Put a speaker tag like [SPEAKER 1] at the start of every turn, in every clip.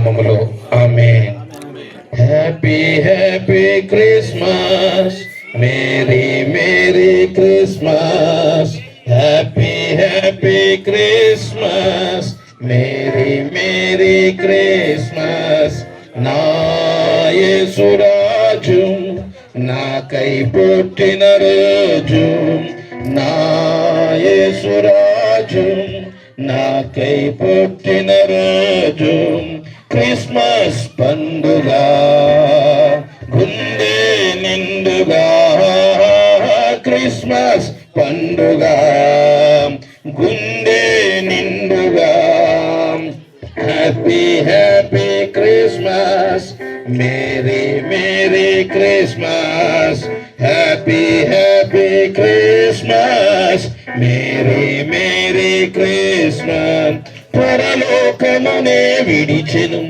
[SPEAKER 1] నామములో ఆమేన్. Happy happy Christmas, merry merry Christmas. Happy happy Christmas, merry merry Christmas. నా యేసురాజు నాకై పుట్టిన రోజు, నా యేసురాజు నాకై పుట్టిన రోజు. క్రిస్మస్ పండుగ గుండె నిండుగా, క్రిస్మస్ పండుగ గుండె నిండుగా. Happy happy Christmas, merry merry Christmas. Happy happy Christmas, merry merry Christmas. పరలోకమునే విడిచెను,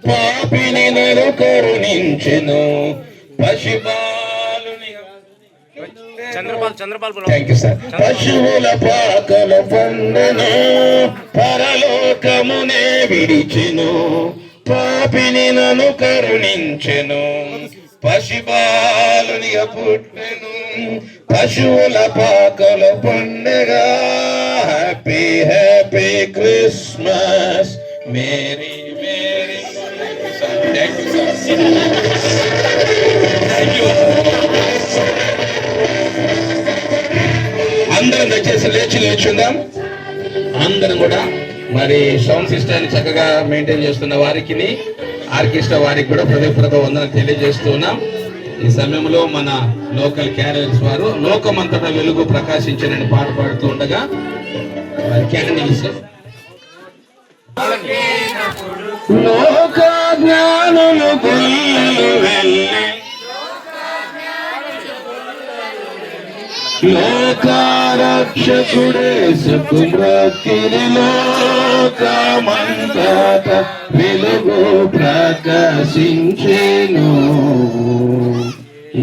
[SPEAKER 1] పాపిని నన్ను కరుణించెను. పశువుల పాకల పండును, పరలోకమునే విడిచెను, పాపిని నన్ను కరుణించెను. పశుబాలునిగా పుట్టెను, పశువుల పాకల పండుగ. Happy happy Christmas, merry merry. అందరం దయచేసి లేచుందాం. అందరం కూడా మరి సౌండ్ సిస్టమ్ చక్కగా మెయింటైన్ చేస్తున్న వారికి, ఆర్కెస్ట్రా వారికి కూడా హృదయపూర్వక వందనం తెలియజేస్తున్నాం. ఈ సమయంలో మన లోకల్ క్యారియర్స్ వారు లోకమంతటా వెలుగు ప్రకాశించనని పాట పాడుతూ ఉండగా క్యారియర్స్ లోక జ్ఞానులు గుళ్ళు వెళ్ళి, లోకారక్షకుడేసుకు మ్రొక్కిరి, లోకమంతట వెలుగు ప్రకాశించెను.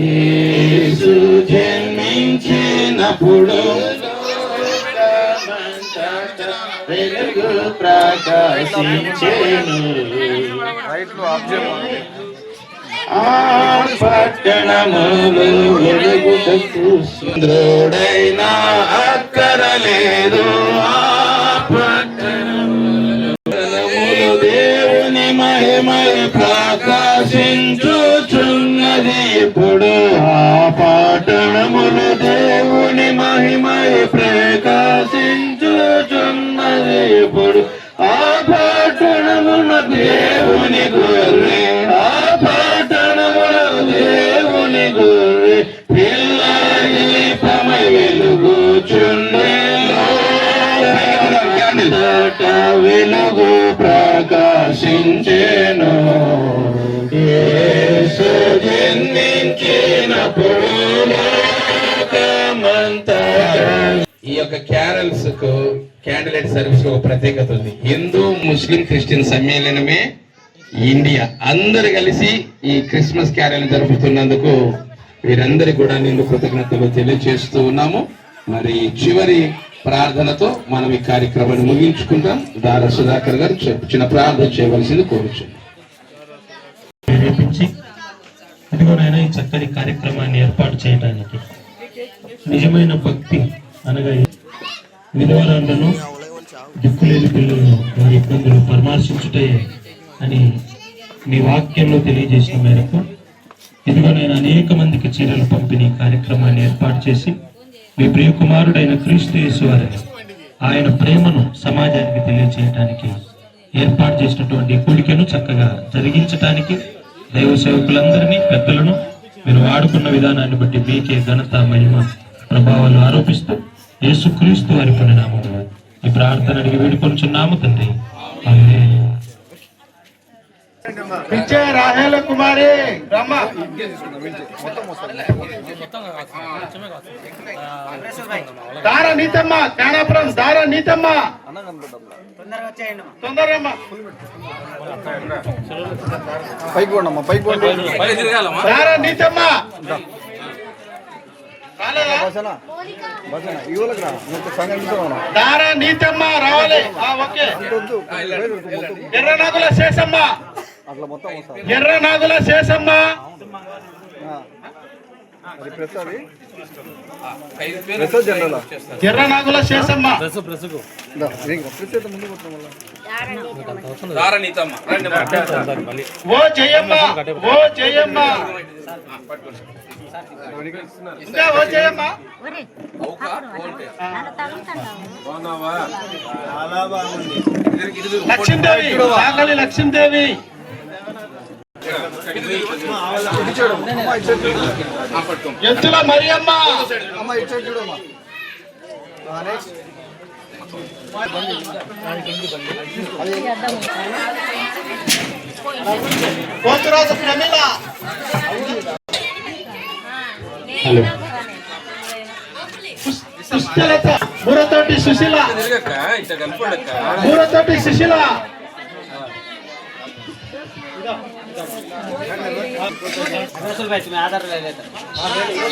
[SPEAKER 1] యేసు జన్మించినప్పుడు వెలుగు ప్రకాశించెను. ఆ పట్టణములు వెలుగుటకు సుందరుడైనా అక్కరలేదు. ఆ పట్టణములు దేవుని మహిమై ప్రకాశించుచున్నది ఇప్పుడు. ఆ పట్టణములు దేవుని మహిమై ప్రకాశించుచున్నది ఇప్పుడు. ఆ పట్టణమున దేవుని గొర్రె, ఆ పట్టణమున దేవుని గొర్రె పిల్లమై వెలుగుచుండెను. వెలుగు ప్రకాశించెను. యేసు జన్మించినప్పుడు లోకమంతటా. ఈ యొక్క క్యారల్స్ కు, క్యాండిల్ సర్వీస్ ఒక ప్రత్యేకత ఉంది. హిందూ ముస్లిం క్రిస్టియన్ సమ్మేళనమే ఇండియా అందరు కలిసి ఈ క్రిస్మస్ క్యారల్ జరుపుతున్నందుకు వీరందరికీ కూడా నేను కృతజ్ఞతలు తెలియజేస్తూ ఉన్నాము. మరి చివరి ప్రార్థనతో మనం ఈ కార్యక్రమాన్ని ముగించుకుంటాం. దారా సుధాకర్ గారు చిన్న ప్రార్థన చేయవలసింది కోరుచున్నాం.
[SPEAKER 2] ఇదిగోనైనా ఈ చక్కని కార్యక్రమాన్ని ఏర్పాటు చేయడానికి నిజమైన భక్తి అనగా విధవరాలను, దిక్కులేని పిల్లలను వారి ఇబ్బందులు పరామర్శించుటే అని మీ వాక్యంలో తెలియజేసిన మేరకు ఇదిగో నేను అనేక మందికి చీరలు పంపిణీ కార్యక్రమాన్ని ఏర్పాటు చేసి మీ ప్రియ కుమారుడైన క్రీస్తు యేసు వారిని, ఆయన ప్రేమను సమాజానికి తెలియజేయడానికి ఏర్పాటు చేసినటువంటి కూడికను చక్కగా జరిగించడానికి దైవ సేవకులందరినీ, పెద్దలను మీరు వాడుకున్న విధానాన్ని బట్టి మీకే ఘనత, మహిమ, ప్రభావాలు ఆరోపిస్తూ యేసుక్రీస్తు వారి పరిణామంలో ఈ ప్రార్థన అడిగి వేడుకొంచున్నాము తండ్రి. ఆమేన్.
[SPEAKER 3] రాహేల కుమారి బ్రహ్మ దారా నీతమ్మ, జ్ఞానాపురం దారా నీతమ్మ, తొందరగా పైకి పోండమ్మా, పైకి పోండి. దారా నీతమ్మ, రాలేదా? దారా నీతమ్మ రావాలి. ఓకే. ఎర్రనాగుల శేషమ్మ, ఎర్రనాగుల శేషమ్మ, ఎర్రనాగుల శేషమ్మ, ఓ జయమ్మ, ఓ జయమ్మ, ఇంకా ఓ జయమ్మ, లక్ష్మీదేవి, సాగలి లక్ష్మీదేవి, ఎత్తుల మరియమ్మ, పోతురాజు ప్రమిళ,
[SPEAKER 2] హలో
[SPEAKER 3] పుష్పలత, మూరతోటి సుశీల, మూరతోటి సుశీల,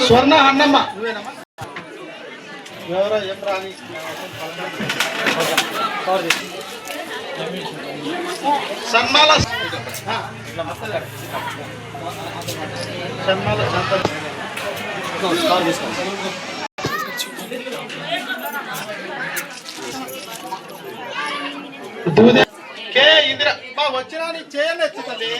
[SPEAKER 3] స్వర్ణ అన్నమ్మ, ఎవరో ఏం రాని సన్మాల, సన్మాల కే ఇందిర వచ్చినా నీ చేయని తల్లి.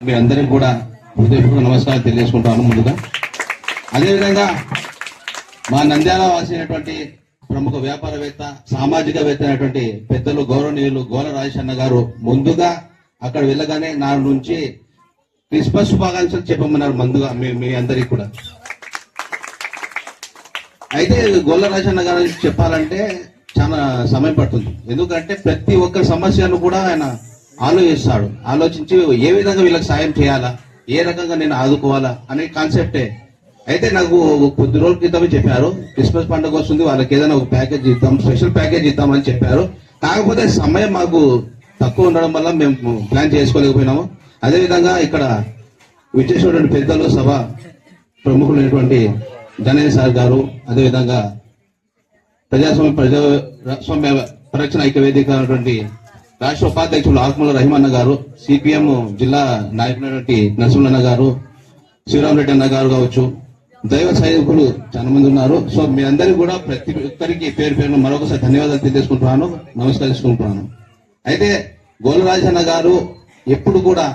[SPEAKER 1] మీ అందరికి కూడా హృదయపూర్వక నమస్కారం తెలియజేసుకుంటాను ముందుగా. అదేవిధంగా మా నంద్యాల వాసినటువంటి ప్రముఖ వ్యాపారవేత్త, సామాజికవేత్త అయినటువంటి పెద్దలు గౌరవనీయులు గోల రాజేశన్న గారు ముందుగా అక్కడ వెళ్ళగానే నా నుంచి క్రిస్మస్ శుభాకాంక్షలు చెప్పమన్నారు ముందుగా మీ అందరికి కూడా. అయితే గోల రాజేశన్న గారు చెప్పాలంటే చాలా సమయం పడుతుంది. ఎందుకంటే ప్రతి ఒక్క సమస్యను కూడా ఆయన ఆలోచిస్తాడు. ఆలోచించి ఏ విధంగా వీళ్ళకి సాయం చేయాలా, ఏ రకంగా నేను ఆదుకోవాలా అనే కాన్సెప్టే. అయితే నాకు కొద్ది రోజుల క్రితమే చెప్పారు, క్రిస్మస్ పండుగ వస్తుంది, వాళ్ళకి ఏదైనా ఒక ప్యాకేజ్ ఇద్దాం, స్పెషల్ ప్యాకేజ్ ఇద్దామని చెప్పారు. కాకపోతే సమయం మాకు తక్కువ ఉండడం వల్ల మేము ప్లాన్ చేసుకోలేకపోయినాము. అదేవిధంగా ఇక్కడ విచ్చేసినటువంటి పెద్దలు, సభ ప్రముఖులైనటువంటి గణేష్ సార్ గారు, అదేవిధంగా ప్రజాస్వామ్య పరిరక్షణ ఐక్య వేదిక అయినటువంటి రాష్ట్ర ఉపాధ్యక్షులు ఆకుమల రహీమన్న గారు, సిపిఎం జిల్లా నాయకులైనటువంటి నరసింహన్న గారు, శివరామరెడ్డి అన్న గారు కావచ్చు, దైవ సైనికులు చాలా మంది ఉన్నారు. సో మీ అందరికీ కూడా ప్రతి ఒక్కరికి పేరు పేరును మరొకసారి ధన్యవాదాలు తెలియజేసుకుంటున్నాను, నమస్కరించుకుంటున్నాను. అయితే గోలరాజన్న గారు ఎప్పుడు కూడా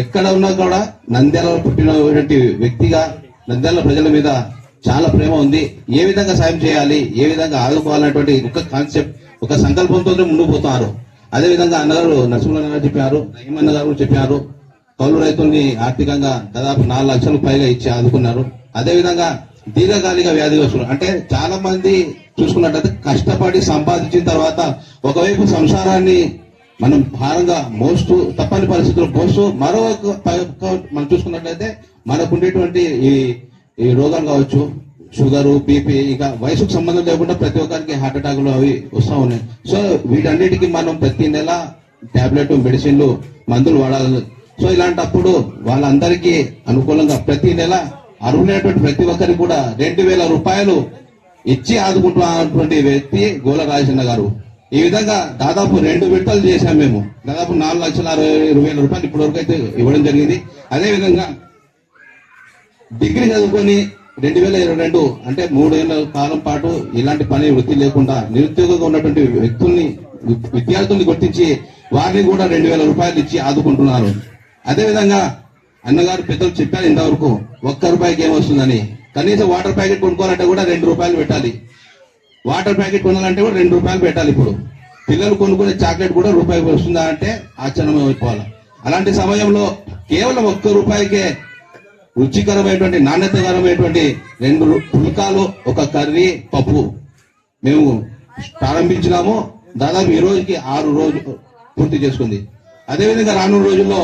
[SPEAKER 1] ఎక్కడ ఉన్నా కూడా నంద్యాలలో పుట్టినటువంటి వ్యక్తిగా నంద్యాల ప్రజల మీద చాలా ప్రేమ ఉంది. ఏ విధంగా సాయం చేయాలి, ఏ విధంగా ఆదుకోవాలనేటువంటి ఒక కాన్సెప్ట్, ఒక సంకల్పంతో ముందుకు పోతున్నారు. అదేవిధంగా అన్నగారు నరసింహన్న గారు చెప్పారు, రహీమన్న గారు చెప్పారు, కౌలు రైతుల్ని ఆర్థికంగా దాదాపు 4 లక్షలకు పైగా ఇచ్చి ఆదుకున్నారు. అదేవిధంగా దీర్ఘకాలిక వ్యాధిగ్రస్తులు అంటే చాలా మంది చూసుకున్నట్లయితే కష్టపడి సంపాదించిన తర్వాత ఒకవైపు సంసారాన్ని మనం భారంగా మోస్తూ, తప్పని పరిస్థితుల్లో మోస్తూ, మనం చూసుకున్నట్లయితే మనకు ఉండేటువంటి ఈ రోగాలు కావచ్చు, షుగరు, బీపీ, ఇక వయసుకు సంబంధం లేకుండా ప్రతి ఒక్కరికి హార్ట్ అటాక్లు అవి వస్తూ ఉన్నాయి. సో వీటన్నిటికీ మనం ప్రతి నెల టాబ్లెట్, మెడిసిన్లు, మందులు వాడాలి. సో ఇలాంటప్పుడు వాళ్ళందరికీ అనుకూలంగా ప్రతి నెల అర్హులైనటువంటి ప్రతి ఒక్కరికి కూడా 2000 రూపాయలు ఇచ్చి ఆదుకుంటున్నటువంటి వ్యక్తి గోల రాజేశన్న గారు. ఈ విధంగా దాదాపు 2 విడతలు చేశాం మేము. దాదాపు 4,60,20,000 రూపాయలు ఇప్పటి వరకు అయితే ఇవ్వడం జరిగింది. అదేవిధంగా డిగ్రీ చదువుకొని 2022 అంటే 3 ఏళ్ల కాలం పాటు ఇలాంటి పని వృత్తి లేకుండా నిరుద్యోగంగా ఉన్నటువంటి విద్యార్థుల్ని గుర్తించి వారిని కూడా 2,000 రూపాయలు ఇచ్చి ఆదుకుంటున్నారు. అదేవిధంగా అన్నగారు పెద్దలు చెప్పారు ఇంతవరకు ₹1 ఏమొస్తుందని. కనీసం వాటర్ ప్యాకెట్ కొనుక్కోవాలంటే కూడా 2 రూపాయలు పెట్టాలి. వాటర్ ప్యాకెట్ కొనాలంటే కూడా 2 రూపాయలు పెట్టాలి. ఇప్పుడు పిల్లలు కొనుక్కునే చాక్లెట్ కూడా ₹1 వస్తుందా అంటే ఆశ్చర్యం అయిపోవాలి. అలాంటి సమయంలో కేవలం ₹1 రుచికరమైనటువంటి, నాణ్యతకరమైనటువంటి 2 పుల్కాలు, ఒక కర్రీ, పప్పు మేము ప్రారంభించినాము. దాదాపు ఈ రోజుకి 6 రోజులు పూర్తి చేసుకుంది. అదేవిధంగా రానున్న రోజుల్లో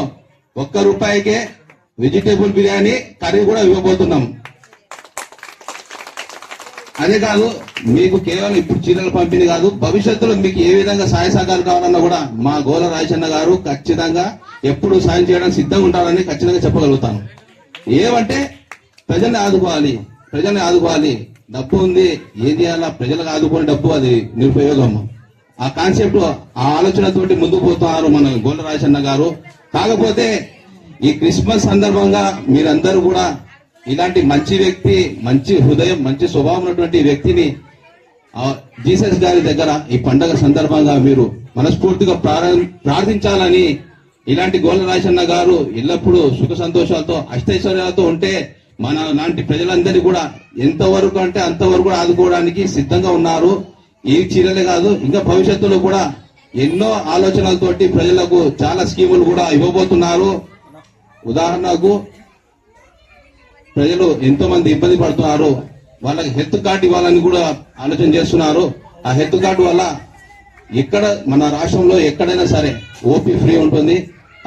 [SPEAKER 1] ₹1 వెజిటేబుల్ బిర్యానీ, కర్రీ కూడా ఇవ్వబోతున్నాం. అదే కాదు, మీకు కేవలం ఇప్పుడు చీరల పంపిణీ కాదు, భవిష్యత్తులో మీకు ఏ విధంగా సహాయ సహకారాలు కావాలన్నా కూడా మా గోల రాజేశన్న గారు ఖచ్చితంగా
[SPEAKER 4] ఎప్పుడు సాయం చేయడానికి సిద్ధంగా ఉంటారని ఖచ్చితంగా చెప్పగలుగుతాను. ఏమంటే ప్రజల్ని ఆదుకోవాలి. డబ్బు ఉంది, ఏం చేయాలా, ప్రజలకు ఆదుకునే డబ్బు అది నిరుపయోగం. ఆ కాన్సెప్ట్, ఆ ఆలోచనతోటి ముందుకు పోతున్నారు మన గోళ్ళ రాజన్న గారు. కాకపోతే ఈ క్రిస్మస్ సందర్భంగా మీరందరూ కూడా ఇలాంటి మంచి వ్యక్తి, మంచి హృదయం, మంచి స్వభావం ఉన్నటువంటి వ్యక్తిని జీసస్ గారి దగ్గర ఈ పండగ సందర్భంగా మీరు మనస్ఫూర్తిగా ప్రార్థించాలని, ఇలాంటి గోళ్ళ రాజన్న గారు ఎల్లప్పుడూ సుఖ సంతోషాలతో అష్టైశ్వర్యాలతో ఉంటే మన లాంటి ప్రజలందరినీ కూడా ఎంతవరకు అంటే అంతవరకు కూడా ఆదుకోవడానికి సిద్ధంగా ఉన్నారు. ఈ చీరలే కాదు, ఇంకా భవిష్యత్తులో కూడా ఎన్నో ఆలోచనలతోటి ప్రజలకు చాలా స్కీములు కూడా ఇవ్వబోతున్నారు. ఉదాహరణకు ప్రజలు ఎంతో మంది ఇబ్బంది పడుతున్నారు, వాళ్ళకి హెల్త్ కార్డు ఇవ్వాలని కూడా ఆలోచన చేస్తున్నారు. ఆ హెల్త్ కార్డు వల్ల ఎక్కడ మన రాష్ట్రంలో ఎక్కడైనా సరే ఓపీ ఫ్రీ ఉంటుంది.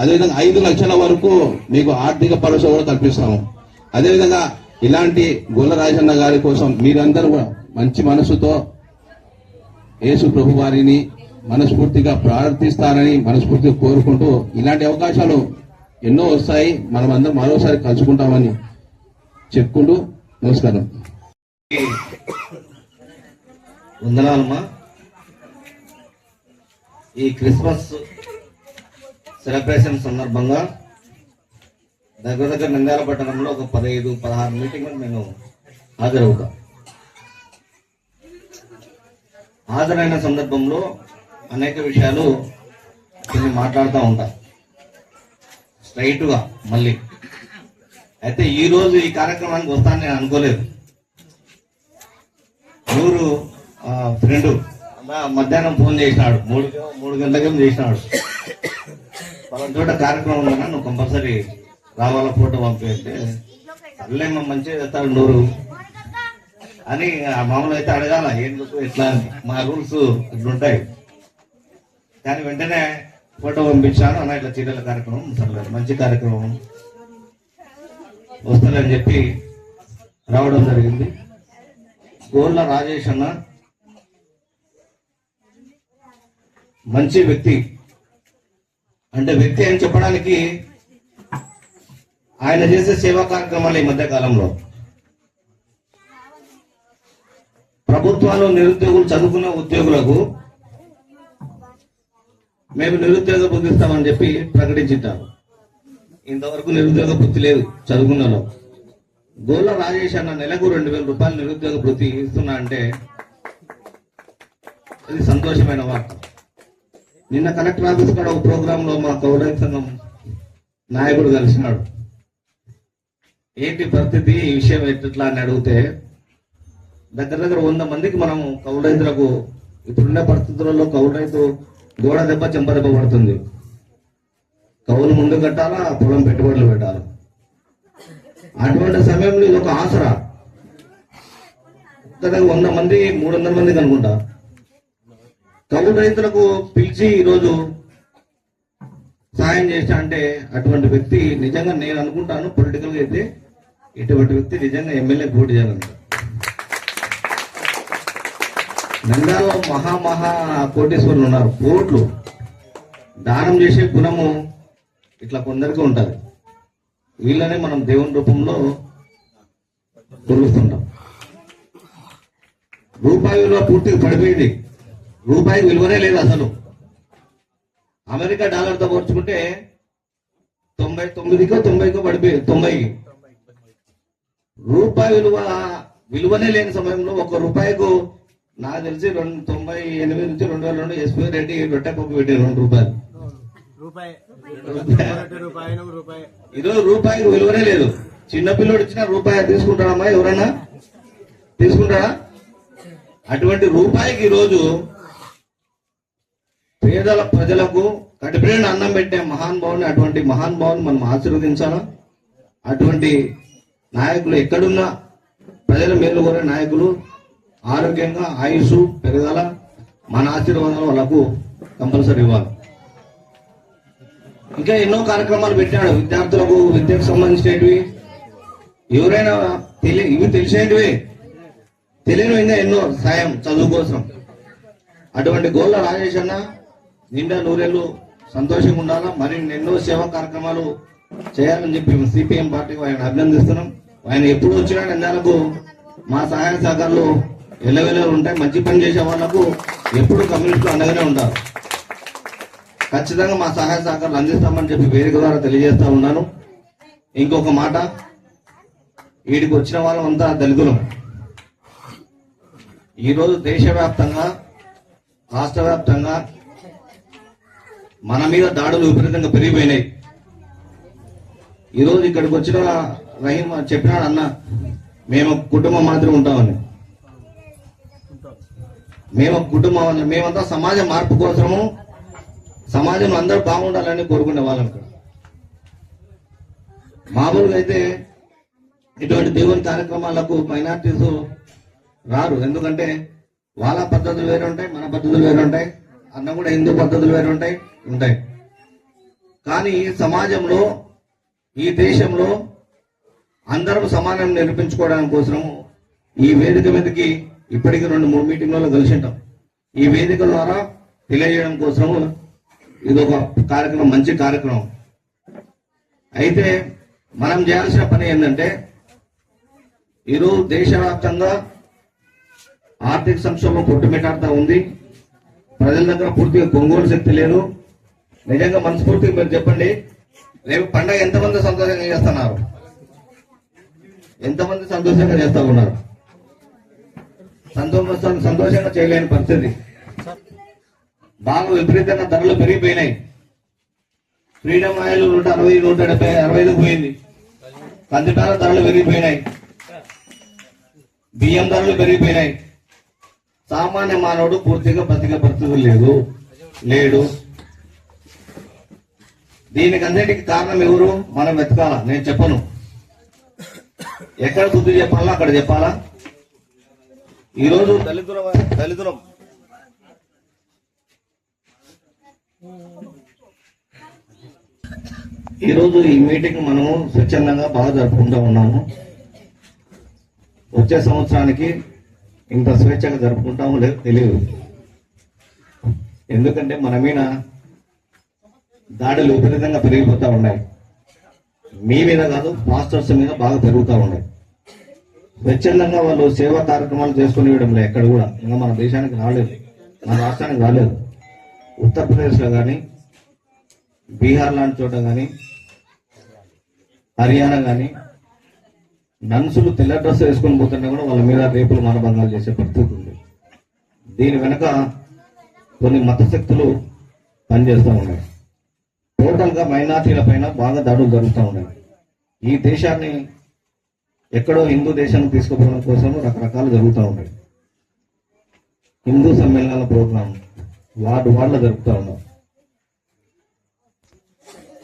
[SPEAKER 4] అదేవిధంగా 5 లక్షల వరకు మీకు ఆర్థిక భరోసా కూడా కల్పిస్తాము. అదేవిధంగా ఇలాంటి గోళ్ళ రాజన్న గారి కోసం మీరందరూ కూడా మంచి మనసుతో యేసు ప్రభు వారిని మనస్ఫూర్తిగా ప్రార్థిస్తారని మనస్ఫూర్తిగా కోరుకుంటూ, ఇలాంటి అవకాశాలు ఎన్నో వస్తాయి, మనం అందరం మరోసారి కలుసుకుంటామని చెప్పుకుంటూ నమస్కారం.
[SPEAKER 5] వందనాలమ్మా. ఈ క్రిస్మస్ సెలబ్రేషన్ సందర్భంగా దగ్గర నంద్యాల పట్టణంలో ఒక 15-16 మీటింగ్లు నేను హాజరవుతా. హాజరైన సందర్భంలో అనేక విషయాలు కొన్ని మాట్లాడుతూ ఉంటా స్ట్రైట్గా. మళ్ళీ అయితే ఈ రోజు ఈ కార్యక్రమానికి వస్తాను నేను అనుకోలేదు. ఊరు ఫ్రెండ్ మధ్యాహ్నం ఫోన్ చేసినాడు, 3 గంటలకేమో చేసినాడు, పలానా చోట కార్యక్రమం ఉందన్నా నువ్వు కంపల్సరీ రావాల, ఫోటో పంపిస్తే అల్లేమో మంచిగా చేస్తాడు నూరు అని మామూలు అయితే అడగాల ఎందుకు ఎట్లా అని. మా రూల్స్ ఇట్లుంటాయి. కానీ వెంటనే ఫోటో పంపించాను. అన్న ఇట్లా చీరల కార్యక్రమం సర్లేదు, మంచి కార్యక్రమం వస్తుందని చెప్పి రావడం జరిగింది. గోళ్ళ రాజేష్ అన్న మంచి వ్యక్తి. అంటే వ్యక్తి అని చెప్పడానికి ఆయన చేసే సేవా కార్యక్రమాలు ఈ మధ్య కాలంలో ప్రభుత్వాలు నిరుద్యోగులు చదువుకున్న ఉద్యోగులకు మేము నిరుద్యోగ వృత్తి ఇస్తామని చెప్పి ప్రకటించారు. ఇంతవరకు నిరుద్యోగ వృత్తి లేదు చదువుకున్నలో. గోళ్ళ రాజేష్ అన్న నెలకు 2,000 రూపాయలు నిరుద్యోగ వృత్తి ఇస్తున్నా అంటే ఇది సంతోషమైన వార్త. నిన్న కలెక్టర్ ఆఫీస్ కూడా ఒక ప్రోగ్రామ్ లో మా కౌడైన సంఘం నాయకుడు కలిసినాడు. ఏంటి పరిస్థితి, ఈ విషయం ఎట్లా అని అడిగితే దగ్గర 100 మందికి మనం కౌలు రైతులకు ఇప్పుడున్న పరిస్థితులలో కౌలు రైతు గోడ దెబ్బ చెంప దెబ్బ పడుతుంది. కౌలు ముందు కట్టాలా, పొలం పెట్టుబడులు పెట్టాలి. అటువంటి సమయంలో ఇది ఒక ఆసరా. దగ్గర 100 మంది 300 మందికి అనుకుంటా కౌలు రైతులకు పిలిచి ఈరోజు సహాయం చేస్తా అంటే అటువంటి వ్యక్తి నిజంగా నేను అనుకుంటాను పొలిటికల్ గా అయితే ఇటువంటి వ్యక్తి నిజంగా ఎమ్మెల్యే పోటీ చేయాలంట. నంద్యాలలో మహా కోటేశ్వరులు ఉన్నారు, కోట్లు. దానం చేసే గుణము ఇట్లా కొందరికి ఉంటుంది. వీళ్ళనే మనం దేవుని రూపంలో కొలుస్తుంటాం. రూపాయి విలువ పూర్తిగా పడిపోయింది. రూపాయికి విలువనే లేదు అసలు. అమెరికా డాలర్తో పోల్చుకుంటే 99కో 90కో పడిపోయి 90. రూపాయి విలువనే లేని సమయంలో 1 రూపాయికు నాకు తెలిసి 98 నుంచి 2002 ఎస్పీ రెడ్డి రొట్టె పప్పు పెట్టారు 2 రూపాయలు. ఈరోజు రూపాయికి విలువనే లేదు. చిన్నపిల్లడు ఇచ్చిన రూపాయి తీసుకుంటాడమ్మా? ఎవరన్నా తీసుకుంటాడా? అటువంటి రూపాయికి ఈరోజు పేదల ప్రజలకు కడుపునిండా అన్నం పెట్టే మహానుభావుని, అటువంటి మహానుభావుని మనం ఆశీర్వదించాలా. అటువంటి నాయకులు ఎక్కడున్నా ప్రజల మేలు కోరే నాయకులు ఆరోగ్యంగా ఆయుష్ పెరగాల. మన ఆశీర్వాదాలు వాళ్ళకు కంపల్సరీ ఇవ్వాలి. ఇంకా ఎన్నో కార్యక్రమాలు పెట్టాడు విద్యార్థులకు, విద్యకు సంబంధించినవి. ఎవరైనా ఇవి తెలిసినవి, తెలియని ఇంకా ఎన్నో సాయం చదువు కోసం. అటువంటి గోళ్ళ రాజేష్ అన్న నిండా 100 ఏళ్ళు సంతోషంగా ఉండాలా, మరి ఎన్నో సేవా కార్యక్రమాలు చేయాలని చెప్పి సిపిఎం పార్టీకి ఆయన అభినందిస్తున్నాం. ఆయన ఎప్పుడు వచ్చినా నంద్యాలకు మా సహాయ సహకారాలు ఎల్లవెల్లలు ఉంటాయి. మంచి పని చేసే వాళ్ళకు ఎప్పుడు కమ్యూనిస్టులు అండగానే ఉంటారు. ఖచ్చితంగా మా సహాయ సహకారాలు అందిస్తామని చెప్పి వేదిక ద్వారా తెలియజేస్తా ఉన్నాను. ఇంకొక మాట, వీడికి వచ్చిన వాళ్ళం అంతా దళితులం. ఈరోజు దేశవ్యాప్తంగా రాష్ట్ర వ్యాప్తంగా మన మీద దాడులు విపరీతంగా పెరిగిపోయినాయి. ఈరోజు ఇక్కడికి వచ్చిన రహీం చెప్పినాడు, అన్న మేము కుటుంబం మాత్రం ఉంటామని. మేము కుటుంబం, మేమంతా సమాజ మార్పు కోసము సమాజంలో అందరూ బాగుండాలని కోరుకునే వాళ్ళం. మామూలుగా అయితే ఇటువంటి దేవుని కార్యక్రమాలకు మైనార్టీస్ రారు. ఎందుకంటే వాళ్ళ పద్ధతులు వేరే ఉంటాయి, మన పద్ధతులు వేరే ఉంటాయి, అన్న కూడా హిందూ పద్ధతులు వేరే ఉంటాయి. కానీ సమాజంలో, ఈ దేశంలో అందరం సమానం నిరూపించుకోవడానికి కోసం ఈ వేదిక మీదకి ఇప్పటికీ 2-3 మీటింగ్లలో కలిసి ఉంటాం. ఈ వేదిక ద్వారా తెలియజేయడం కోసము ఇది ఒక కార్యక్రమం, మంచి కార్యక్రమం. అయితే మనం చేయాల్సిన పని ఏంటంటే, ఈరోజు దేశవ్యాప్తంగా ఆర్థిక సంక్షోభం కొట్టుమిట్టాడుతూ ఉంది. ప్రజల దగ్గర పూర్తిగా కొనుగోలు శక్తి లేదు. నిజంగా మనస్ఫూర్తిగా మీరు చెప్పండి, రేపు పండగ ఎంతమంది సంతోషంగా చేస్తున్నారు? ఎంతమంది సంతోషంగా చేస్తా ఉన్నారు? సంతోషంగా చేయలేని పరిస్థితి. బాగా విపరీతంగా ధరలు పెరిగిపోయినాయి. ఫ్రీడమ్ ఆయిల్ 160, 170, 65 పోయింది. కందిపాల ధరలు పెరిగిపోయినాయి. బియ్యం ధరలు పెరిగిపోయినాయి. సామాన్య మానవుడు పూర్తిగా బతికే పరిస్థితులు లేడు. దీనికి అన్నిటికీ కారణం ఎవరు? మనం వెతకాలా. నేను చెప్పను, ఎక్కడ బుద్ధి చెప్పాలా అక్కడ చెప్పాలా. ఈరోజు దళితులం ఈరోజు ఈ మీటింగ్ మనము స్వచ్ఛందంగా బాగా జరుపుకుంటూ ఉన్నాము. వచ్చే సంవత్సరానికి ఇంత స్వేచ్ఛగా జరుపుకుంటామో లేదు తెలియదు. ఎందుకంటే మన మీద దాడులు విపరీతంగా పెరిగిపోతూ ఉన్నాయి. మీ మీద కాదు, మాస్టర్స్ మీద బాగా పెరుగుతూ ఉన్నాయి. స్వచ్ఛందంగా వాళ్ళు సేవా కార్యక్రమాలు చేసుకుని ఇవ్వడం లేదు ఎక్కడ కూడా. ఇంకా మన దేశానికి రాలేదు, మన రాష్ట్రానికి రాలేదు. ఉత్తరప్రదేశ్లో కానీ, బీహార్ లాంటి చోట కానీ, హర్యానా కానీ నన్సులు తెల్ల డ్రెస్ వేసుకొని పోతుంటే కూడా వాళ్ళ మీద రేపులు మానభంగాలు చేసే పరిస్థితి ఉంది. దీని వెనక కొన్ని మత శక్తులు పనిచేస్తూ ఉన్నాయి. టోటల్ గా మైనార్టీల పైన బాగా దాడులు జరుగుతూ ఉన్నాయి. ఈ దేశాన్ని ఎక్కడో హిందూ దేశానికి తీసుకుపోవడం కోసం రకరకాలు జరుగుతూ ఉన్నాయి. హిందూ సమ్మేళనాల ప్రోగ్రాం వార్డులో జరుపుతూ ఉన్నారు.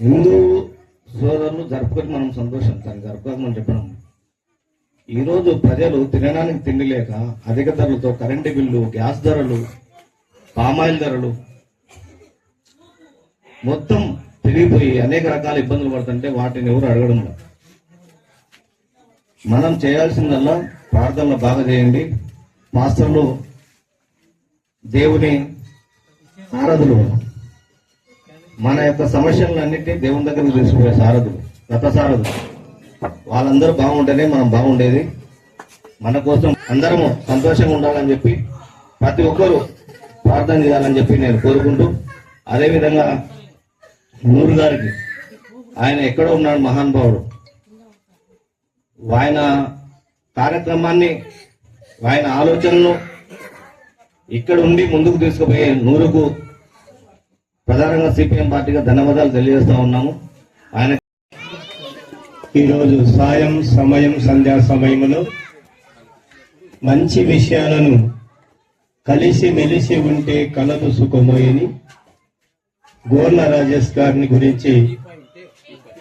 [SPEAKER 5] హిందూ సోదరులు జరుపుకొని మనం సంతోషం, దాన్ని జరుపుకోమని చెప్పడం. ఈరోజు ప్రజలు తినడానికి తిండి లేక అధిక ధరలతో కరెంటు బిల్లు, గ్యాస్ ధరలు, పామాయిల్ ధరలు మొత్తం పెరిగిపోయి అనేక రకాల ఇబ్బందులు పడుతుంటే వాటిని ఎవరు అడగడం లేదు. మనం చేయాల్సిందల్లా ప్రార్థనలు బాగా చేయండి. మాస్టర్లు దేవుని సారథులు, మన యొక్క సమస్యలన్నింటినీ దేవుని దగ్గరకు తీసుకునే సారథులు, గత సారథులు. వాళ్ళందరూ బాగుంటేనే మనం బాగుండేది. మన కోసం అందరము సంతోషంగా ఉండాలని చెప్పి ప్రతి ఒక్కరూ ప్రార్థన చేయాలని చెప్పి నేను కోరుకుంటూ, అదేవిధంగా నూరు గారికి, ఆయన ఎక్కడో ఉన్నాడు మహానుభావుడు. ఆయన కార్యక్రమాన్ని, ఆయన ఆలోచనలు ఇక్కడ ఉండి ముందుకు తీసుకుపోయే నూరుకు ప్రధానంగా సిపిఎం పార్టీగా ధన్యవాదాలు తెలియజేస్తా ఉన్నాము. ఆయన
[SPEAKER 6] ఈరోజు సమయం సంధ్యా సమయములో మంచి విషయాలను కలిసి మెలిసి ఉంటే కలదు సుఖమోయని గోర్ల రాజేష్ గారిని గురించి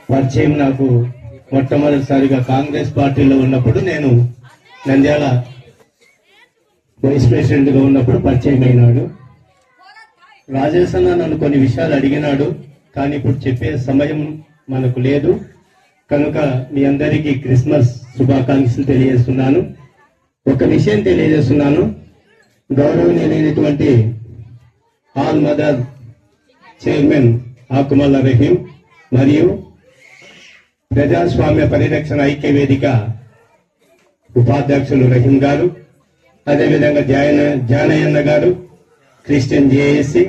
[SPEAKER 6] పరిచయం నాకు మొట్టమొదటిసారిగా కాంగ్రెస్ పార్టీలో ఉన్నప్పుడు, నేను నంద్యాల వైస్ ప్రెసిడెంట్ గా ఉన్నప్పుడు పరిచయం అయినాడు. రాజేష్ అన్న నన్ను కొన్ని విషయాలు అడిగినాడు, కానీ ఇప్పుడు చెప్పే సమయం మనకు లేదు. కనుక మీ అందరికీ క్రిస్మస్ శుభాకాంక్షలు తెలియజేస్తున్నాను. ఒక విషయం తెలియజేస్తున్నాను. గౌరవనీయులైనటువంటి ఆల్ మదర్ చైర్మన్ ఆకుమల్ల రహీం మరియు ప్రజాస్వామ్య పరిరక్షణ ఐక్య వేదిక ఉపాధ్యక్షులు రహీం గారు, అదేవిధంగా జానయ్యన్న గారు, క్రిస్టియన్ జేఏసీ,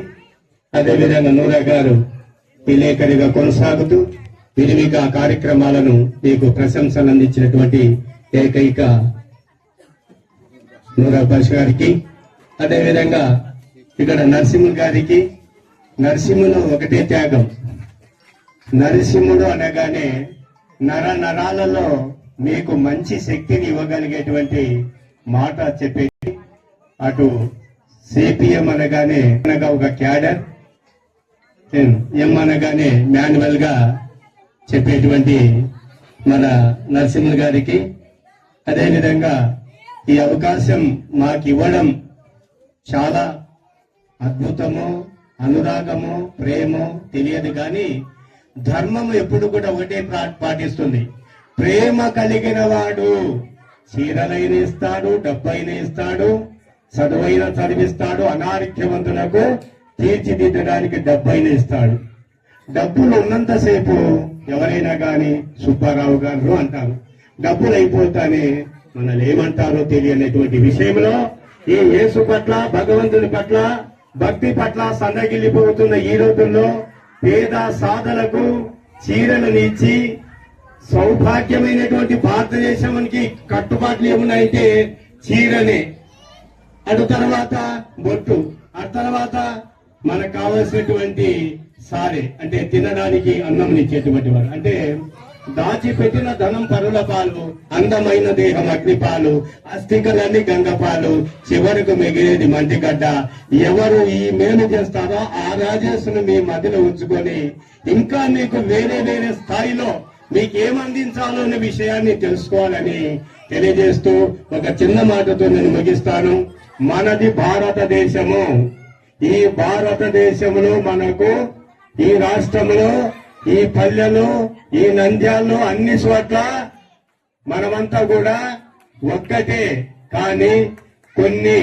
[SPEAKER 6] అదేవిధంగా నూరా గారు విలేకరిగా కొనసాగుతూ విరివిగా కార్యక్రమాలను మీకు ప్రశంసలు అందించినటువంటి ఏకైక నూరా భాష గారికి, అదేవిధంగా ఇక్కడ నరసింహులు గారికి. నరసింహులు ఒకటే త్యాగం. నరసింహుడు అనగానే నరాలలో మీకు మంచి శక్తిని ఇవ్వగలిగేటువంటి మాట చెప్పేది. అటు సిపిఎం అనగానే ఒక క్యాడర్, ఎం అనగానే మాన్యువల్ గా చెప్పేటువంటి మన నరసింహులు గారికి, అదేవిధంగా ఈ అవకాశం మాకు ఇవ్వడం చాలా అద్భుతము, అనురాగము, ప్రేమో తెలియదు కానీ ధర్మము ఎప్పుడు కూడా ఒకటే పాటిస్తుంది. ప్రేమ కలిగిన వాడు చీరలైన ఇస్తాడు, డబ్బైన ఇస్తాడు, చదువైన చదివిస్తాడు, అనారోగ్యవంతులకు తీర్చిదిద్దడానికి డబ్బైన ఇస్తాడు. డబ్బులు ఉన్నంతసేపు ఎవరైనా గాని సుబ్బారావు గారు అంటారు. డబ్బులు అయిపోతానే మనల్ని ఏమంటారో తెలియనటువంటి విషయంలో ఈ యేసు పట్ల, భగవంతుని పట్ల, భక్తి పట్ల సన్నగిల్లిపోతున్న ఈ రోజుల్లో పేద సాధలకు చీరలనిచ్చి సౌభాగ్యమైనటువంటి భారతదేశానికి కట్టుబాట్లు ఏమున్నాయంటే చీరనే, అటు తర్వాత బొట్టు, ఆ తర్వాత మనకు కావలసినటువంటి సారే అంటే తినడానికి అన్నం ఇచ్చేటువంటి వారు. అంటే దాచిపెట్టిన ధనం పరుల పాలు, అందమైన దేహం అగ్నిపాలు, అస్థికలన్నీ గంగపాలు, చివరకు మిగిలేది మంటిగడ్డ. ఎవరు ఈ మేలు చేస్తారో ఆ రాజేశ్వరుని మీ మధ్యలో ఉంచుకొని ఇంకా మీకు వేరే వేరే స్థాయిలో మీకేం అందించాలో అనే విషయాన్ని తెలుసుకోవాలని తెలియజేస్తూ ఒక చిన్న మాటతో నేను ముగిస్తాను. మనది భారతదేశము. ఈ భారతదేశంలో మనకు ఈ రాష్ట్రంలో, ఈ పల్లెలు, ఈ నంద్యాలలో అన్ని చోట్ల మనమంతా కూడా ఒక్కటే. కానీ కొన్ని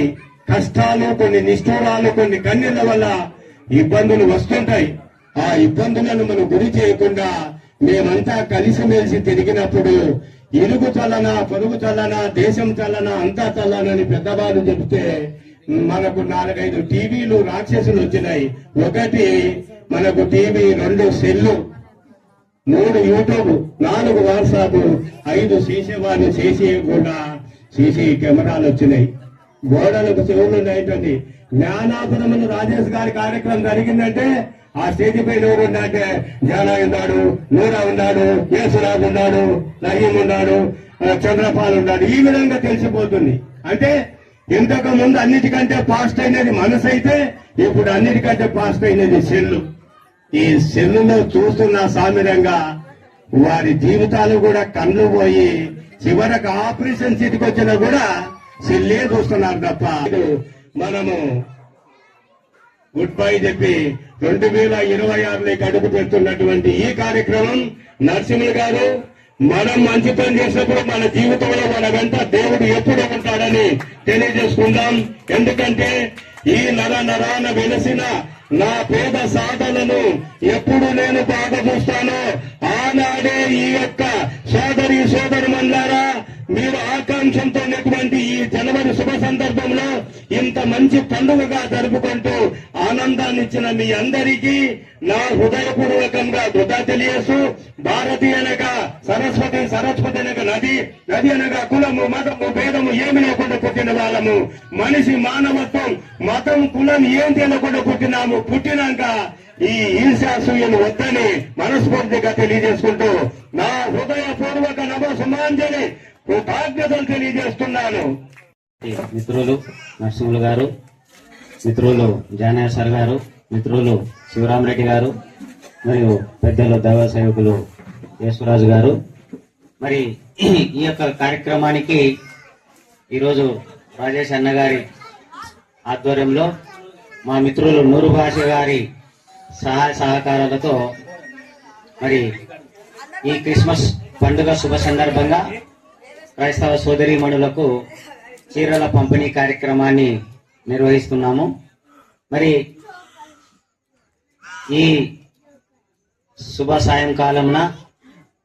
[SPEAKER 6] కష్టాలు, కొన్ని నిష్ఠూరాలు, కొన్ని కన్నీళ్ల వల్ల ఇబ్బందులు వస్తుంటాయి. ఆ ఇబ్బందులను మనం గురి చేయకుండా మేమంతా కలిసిమెలిసి తిరిగినప్పుడు ఇరుగు చల్లన, పొరుగు చల్లన, దేశం చల్లన, అంతా చల్లనని పెద్దవాళ్ళు చెబితే మనకు 4-5 టీవీలు రాక్షసులు వచ్చినాయి. 1 మనకు TV, 2 cell, 3 YouTube, 4 WhatsApp, 5 CC చేసి కూడా సీసీ కెమెరాలు వచ్చినాయి. గోడలకు చెవులు ఉన్నాయంటే జ్ఞానాపురములు రాజేష్ గారి కార్యక్రమం జరిగిందంటే ఆ స్టేజ్ పైన ఎవరు ఉన్నాయంటే జానా ఉన్నాడు, నూరా ఉన్నాడు, యేసురాజు ఉన్నాడు, రహీం ఉన్నాడు, చంద్రపాల్ ఉన్నాడు. ఈ విధంగా తెలిసిపోతుంది. అంటే ఇంతకు ముందు అన్నిటికంటే ఫాస్ట్ అయినది మనసు అయితే ఇప్పుడు అన్నిటికంటే ఫాస్ట్ అయినది సెల్లు. ఈ సెల్లులో చూస్తున్న సామిరంగా వారి జీవితాలు కూడా కళ్ళు పోయి చివరకు ఆపరేషన్ సీట్కి వచ్చినా కూడా సెల్లే చూస్తున్నారు తప్ప మనము గుడ్ బై చెప్పి 2026 అడుగు పెడుతున్నటువంటి ఈ కార్యక్రమం నరసింహులు గారు మనం మంచి పని చేసినప్పుడు మన జీవితంలో మన వెంట దేవుడు ఎప్పుడు ఉంటాడని తెలియజేసుకుందాం. ఎందుకంటే ఈ నరాన వెలిసిన నా పేద సాధనను ఎప్పుడు నేను బాగా చూస్తానో ఆనాడే ఈ యొక్క సోదరుమన్లారా మీరు ఆకాంక్షంతో ఉన్నటువంటి ఈ జనవరి శుభ సందర్భంలో ఇంత మంచి పండుగగా జరుపుకుంటూ ఆనందాన్ని ఇచ్చిన మీ అందరికీ నా హృదయపూర్వకంగా కృతజ్ఞత తెలియజేస్తూ భారతి అనగా సరస్వతి అనగా నది అనగా కులము, మతము, భేదము ఏమి లేకుండా పుట్టిన వాళ్ళము. మనిషి మానవత్వం, మతం, కులం ఏం తెలియకుండా పుట్టినాము. పుట్టినాక ఈ ఈర్ష్యాసూయలు వద్దని మనస్ఫూర్తిగా తెలియజేసుకుంటూ నా హృదయపూర్వక నమస్సుమాంజలి కృతజ్ఞతలు తెలియజేస్తున్నాను.
[SPEAKER 7] మిత్రులు నరసింహులు గారు, మిత్రులు జానయ్య సార్ గారు, మిత్రులు శివరామరెడ్డి గారు, మరియు పెద్దలు దైవ సేవకులు యేసురాజు గారు, మరి ఈ యొక్క కార్యక్రమానికి ఈరోజు రాజేష్ అన్న గారి ఆధ్వర్యంలో మా మిత్రులు నూరు భాష గారి సహాయ సహకారాలతో మరి ఈ క్రిస్మస్ పండుగ శుభ సందర్భంగా క్రైస్తవ సోదరీమణులకు చీరల పంపిణీ కార్యక్రమాన్ని నిర్వహిస్తున్నాము. మరి ఈ శుభ సాయంకాలమున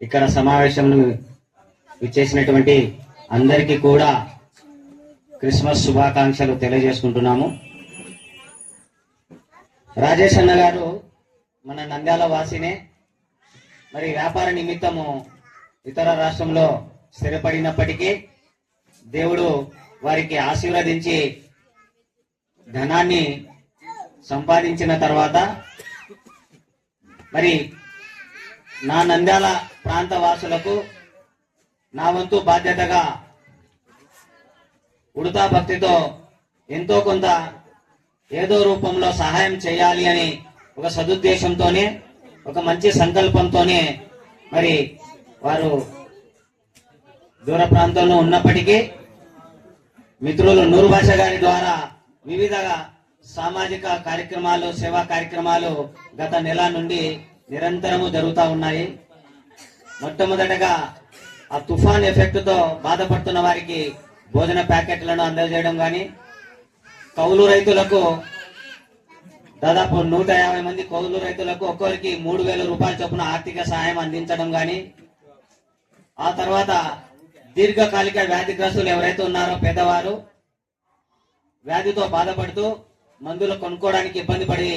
[SPEAKER 7] ఇక్కడ సమావేశంను ఇచ్చేసినటువంటి అందరికీ కూడా క్రిస్మస్ శుభాకాంక్షలు తెలియజేసుకుంటున్నాము. రాజేష్ అన్న గారు మన నంద్యాల వాసినే. మరి వ్యాపార నిమిత్తము ఇతర రాష్ట్రంలో స్థిరపడినప్పటికీ దేవుడు వారికి ఆశీర్వదించి ధనాన్ని సంపాదించిన తర్వాత మరి నా నంద్యాల ప్రాంత వాసులకు నా వంతు బాధ్యతగా ఉడతా భక్తితో ఎంతో కొంత ఏదో రూపంలో సహాయం చేయాలి అని ఒక సదుద్దేశంతోనే, ఒక మంచి సంకల్పంతోనే మరి వారు దూర ప్రాంతంలో ఉన్నప్పటికీ మిత్రులు నూరు భాష గారి ద్వారా వివిధ సామాజిక కార్యక్రమాలు, సేవా కార్యక్రమాలు గత నెల నుండి నిరంతరము జరుగుతూ ఉన్నాయి. మొట్టమొదటగా ఆ తుఫాన్ ఎఫెక్ట్ తో బాధపడుతున్న వారికి భోజన ప్యాకెట్లను అందజేయడం కానీ, కౌలు రైతులకు దాదాపు 150 మంది కౌలు రైతులకు ఒక్కొరికి 3,000 రూపాయల చొప్పున ఆర్థిక సహాయం అందించడం కానీ, ఆ తర్వాత దీర్ఘకాలిక వ్యాధిగ్రస్తులు ఎవరైతే ఉన్నారో పేదవారు వ్యాధితో బాధపడుతూ మందులు కొనుక్కోవడానికి ఇబ్బంది పడి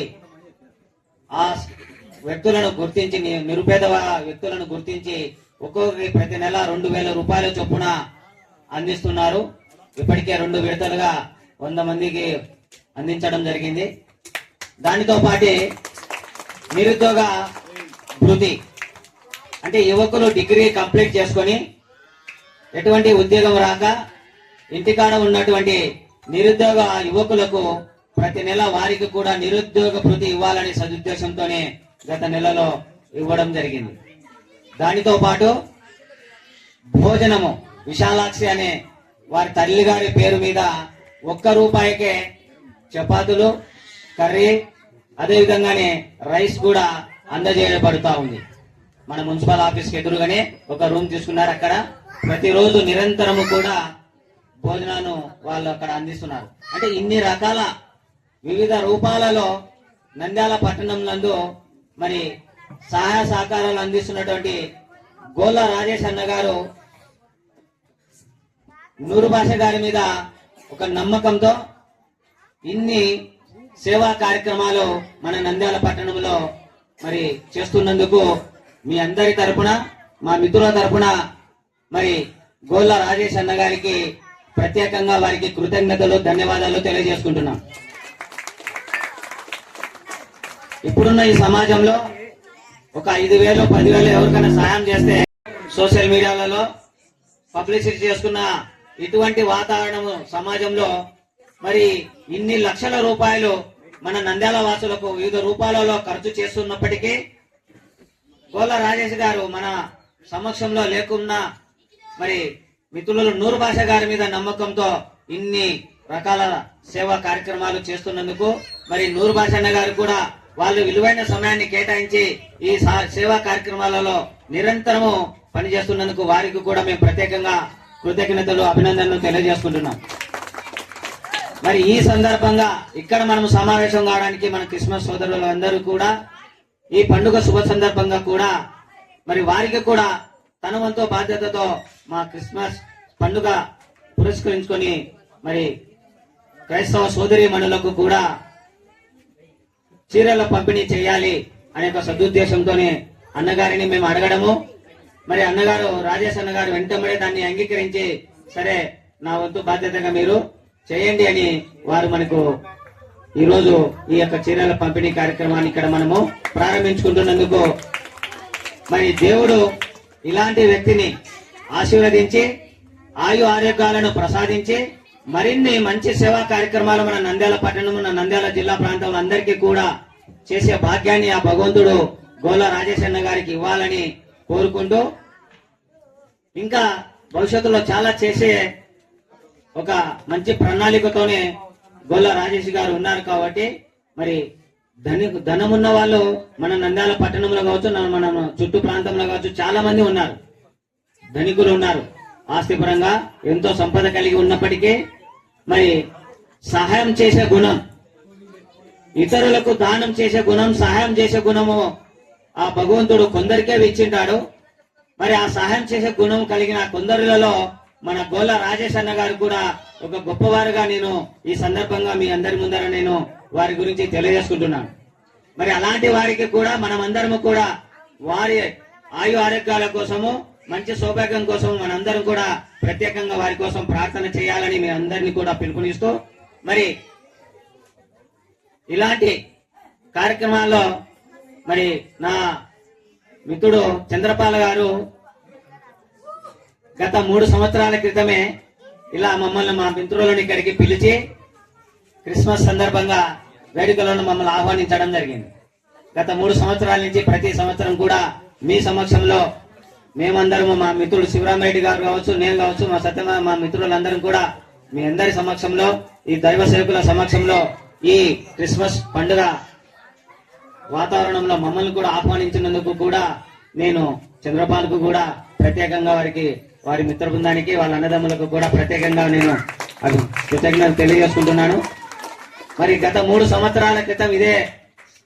[SPEAKER 7] ఆ వ్యక్తులను గుర్తించి, నిరుపేద వ్యక్తులను గుర్తించి ఒక్కొక్కరికి ప్రతి నెల 2,000 రూపాయల చొప్పున అందిస్తున్నారు. ఇప్పటికే 2 విడతలుగా 100 మందికి అందించడం జరిగింది. దానితో పాటు నిరుద్యోగ భృతి అంటే యువకులు డిగ్రీ కంప్లీట్ చేసుకొని ఎటువంటి ఉద్యోగం రాక ఇంటికాడ ఉన్నటువంటి నిరుద్యోగ యువకులకు ప్రతి నెల వారికి కూడా నిరుద్యోగ భృతి ఇవ్వాలనే సదుద్దేశంతోనే గత నెలలో ఇవ్వడం జరిగింది. దానితో పాటు భోజనము విశాలాక్షి అనే వారి తల్లి గారి పేరు మీద 1 రూపాయికే చపాతీలు, కర్రీ, అదే విధంగానే రైస్ కూడా అందజేయబడుతా ఉంది. మన మున్సిపల్ ఆఫీస్ కి ఎదురుగానే ఒక రూమ్ తీసుకున్నారు. అక్కడ ప్రతిరోజు నిరంతరము కూడా భోజనాన్ని వాళ్ళు అక్కడ అందిస్తున్నారు. అంటే ఇన్ని రకాల వివిధ రూపాలలో నంద్యాల పట్టణం నందు మరి సహాయ సహకారాలు అందిస్తున్నటువంటి గోళ్ళ రాజేష్ అన్న గారు నూరు భాష గారి మీద ఒక నమ్మకంతో ఇన్ని సేవా కార్యక్రమాలు మన నంద్యాల పట్టణంలో మరి చేస్తున్నందుకు మీ అందరి తరపున, మా మిత్రుల తరపున మరి గోళ్ళ రాజేష్ అన్న గారికి ప్రత్యేకంగా వారికి కృతజ్ఞతలు, ధన్యవాదాలు తెలియజేసుకుంటున్నాం. ఇప్పుడున్న ఈ సమాజంలో ఒక 5,000, 10,000 ఎవరికైనా సహాయం చేస్తే సోషల్ మీడియాలలో పబ్లిసిటీ చేసుకున్న ఇటువంటి వాతావరణం సమాజంలో మరి ఇన్ని లక్షల రూపాయలు మన నంద్యాల వాసులకు వివిధ రూపాలలో ఖర్చు చేస్తున్నప్పటికీ గోళ్ళ రాజేష్ గారు మన సమక్షంలో లేకున్నా మరి మిత్రులు నూరు భాష గారి మీద నమ్మకంతో ఇన్ని రకాల సేవా కార్యక్రమాలు చేస్తున్నందుకు మరి నూరు భాష అన్న గారు కూడా వాళ్ళు విలువైన సమయాన్ని కేటాయించి ఈ సేవా కార్యక్రమాలలో నిరంతరము పనిచేస్తున్నందుకు వారికి కూడా మేము ప్రత్యేకంగా కృతజ్ఞతలు, అభినందనలు తెలియజేసుకుంటున్నాం. మరి ఈ సందర్భంగా ఇక్కడ మనం సమావేశం కావడానికి మన క్రిస్మస్ సోదరులు అందరూ కూడా ఈ పండుగ శుభ సందర్భంగా కూడా మరి వారికి కూడా తన వంతు బాధ్యతతో మా క్రిస్మస్ పండుగ పురస్కరించుకొని మరి క్రైస్తవ సోదరి మనులకు కూడా చీరల పంపిణీ చేయాలి అనే ఒక సదుద్దేశంతోనే అన్నగారిని మేము అడగడము, మరి అన్నగారు రాజేష్ అన్నగారు వెంటనే దాన్ని అంగీకరించి సరే నా వంతు బాధ్యతగా మీరు చేయండి అని వారు మనకు ఈ రోజు ఈ యొక్క చీరల పంపిణీ కార్యక్రమాన్ని ఇక్కడ మనము ప్రారంభించుకుంటున్నందుకు మరి దేవుడు ఇలాంటి వ్యక్తిని ఆశీర్వదించి ఆయు ఆరోగ్యాలను ప్రసాదించి మరిన్ని మంచి సేవా కార్యక్రమాలు మన నంద్యాల పట్టణం, నంద్యాల జిల్లా ప్రాంతంలో అందరికీ కూడా చేసే భాగ్యాన్ని ఆ భగవంతుడు గోళ్ళ రాజేష్ అన్న గారికి ఇవ్వాలని కోరుకుంటూ ఇంకా భవిష్యత్తులో చాలా చేసే ఒక మంచి ప్రణాళికతోనే గోళ్ళ రాజేష్ గారు ఉన్నారు. కాబట్టి మరి ధనమున్న వాళ్ళు మన నంద్యాల పట్టణంలో కావచ్చు, మన చుట్టూ ప్రాంతంలో కావచ్చు చాలా మంది ఉన్నారు, ధనికులు ఉన్నారు. ఆస్తిపరంగా ఎంతో సంపద కలిగి ఉన్నప్పటికీ మరి సహాయం చేసే గుణం, ఇతరులకు దానం చేసే గుణం, సహాయం చేసే గుణము ఆ భగవంతుడు కొందరికే ఇచ్చింటాడు. మరి ఆ సహాయం చేసే గుణం కలిగిన కొందరిలో మన గోళ్ళ రాజేష్ అన్న గారు కూడా ఒక గొప్పవారుగా నేను ఈ సందర్భంగా మీ అందరి ముందర నేను వారి గురించి తెలియజేసుకుంటున్నాను. మరి అలాంటి వారికి కూడా మనమందరము కూడా వారి ఆయు ఆరోగ్యాల కోసము మంచి సౌభాగ్యం కోసం మనందరం కూడా ప్రత్యేకంగా వారి కోసం ప్రార్థన చేయాలని మీ అందరినీ కూడా పిలుపునిస్తూ మరి ఇలాంటి కార్యక్రమాల్లో మరి నా మిత్రుడు చంద్రపాల గారు గత 3 సంవత్సరాల క్రితమే ఇలా మమ్మల్ని మా మిత్రులను ఇక్కడికి పిలిచి క్రిస్మస్ సందర్భంగా వేడుకలను మమ్మల్ని ఆహ్వానించడం జరిగింది. గత 3 సంవత్సరాల నుంచి ప్రతి సంవత్సరం కూడా మీ సమక్షంలో మేమందరము మా మిత్రుడు శివరామరెడ్డి గారు కావచ్చు, నేను కావచ్చు, మా సత్యమ మా మిత్రులందరం కూడా మీ అందరి సమక్షంలో ఈ దైవ సేవకుల సమక్షంలో ఈ క్రిస్మస్ పండుగ వాతావరణంలో మమ్మల్ని కూడా ఆహ్వానించినందుకు కూడా నేను చంద్రపాల్కు కూడా ప్రత్యేకంగా వారి మిత్ర బృందానికి వాళ్ళ అన్నదమ్ములకు కూడా ప్రత్యేకంగా నేను కృతజ్ఞతలు తెలియజేసుకుంటున్నాను. మరి గత 3 సంవత్సరాల క్రితం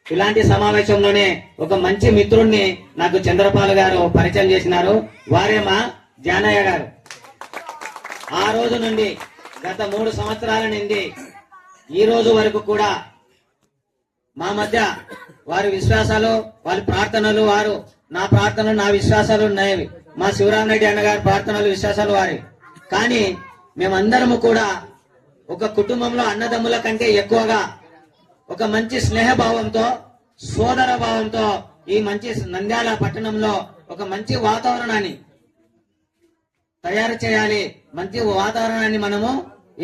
[SPEAKER 7] ఇలాంటి సమావేశంలోనే ఒక మంచి మిత్రుణ్ణి నాకు చంద్రపాల్ గారు పరిచయం చేసినారు. వారే మా జానయ్య గారు. ఆ రోజు నుండి గత 3 సంవత్సరాల నుండి ఈ రోజు వరకు కూడా మా మధ్య వారి విశ్వాసాలు, వారి ప్రార్థనలు, నా ప్రార్థనలు, నా విశ్వాసాలు ఉన్నాయి. మా శివరామరెడ్డి అన్నగారి ప్రార్థనలు, విశ్వాసాలు వారి. కానీ మేమందరము కూడా ఒక కుటుంబంలో అన్నదమ్ముల కంటే ఎక్కువగా ఒక మంచి స్నేహభావంతో, సోదర భావంతో ఈ మంచి నంద్యాల పట్టణంలో ఒక మంచి వాతావరణాన్ని తయారు చేయాలి, మంచి వాతావరణాన్ని మనము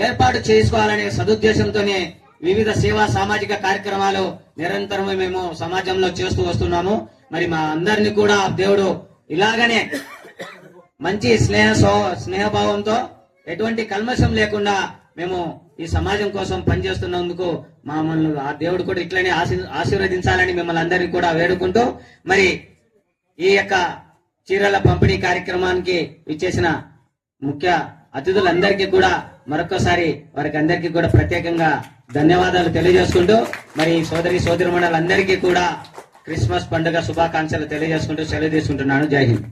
[SPEAKER 7] ఏర్పాటు చేసుకోవాలనే సదుద్దేశంతోనే వివిధ సేవా సామాజిక కార్యక్రమాలు నిరంతరం మేము సమాజంలో చేస్తూ వస్తున్నాము. మరి మా అందరినీ కూడా దేవుడు ఇలాగనే మంచి స్నేహభావంతో ఎటువంటి కల్మషం లేకుండా మేము ఈ సమాజం కోసం పనిచేస్తున్నందుకు మమ్మల్ని ఆ దేవుడు కూడా ఇట్లనే ఆశీర్వదించాలని మిమ్మల్ని అందరినీ కూడా వేడుకుంటూ మరి ఈ యొక్క చీరల పంపిణీ కార్యక్రమానికి ఇచ్చేసిన ముఖ్య అతిథులందరికీ కూడా మరొకసారి వారికి అందరికీ కూడా ప్రత్యేకంగా ధన్యవాదాలు తెలియజేసుకుంటూ మరి సోదరిమణులందరికీ కూడా క్రిస్మస్ పండుగ శుభాకాంక్షలు తెలియజేసుకుంటూ సెలవు తీసుకుంటున్నాను. జై హింద్.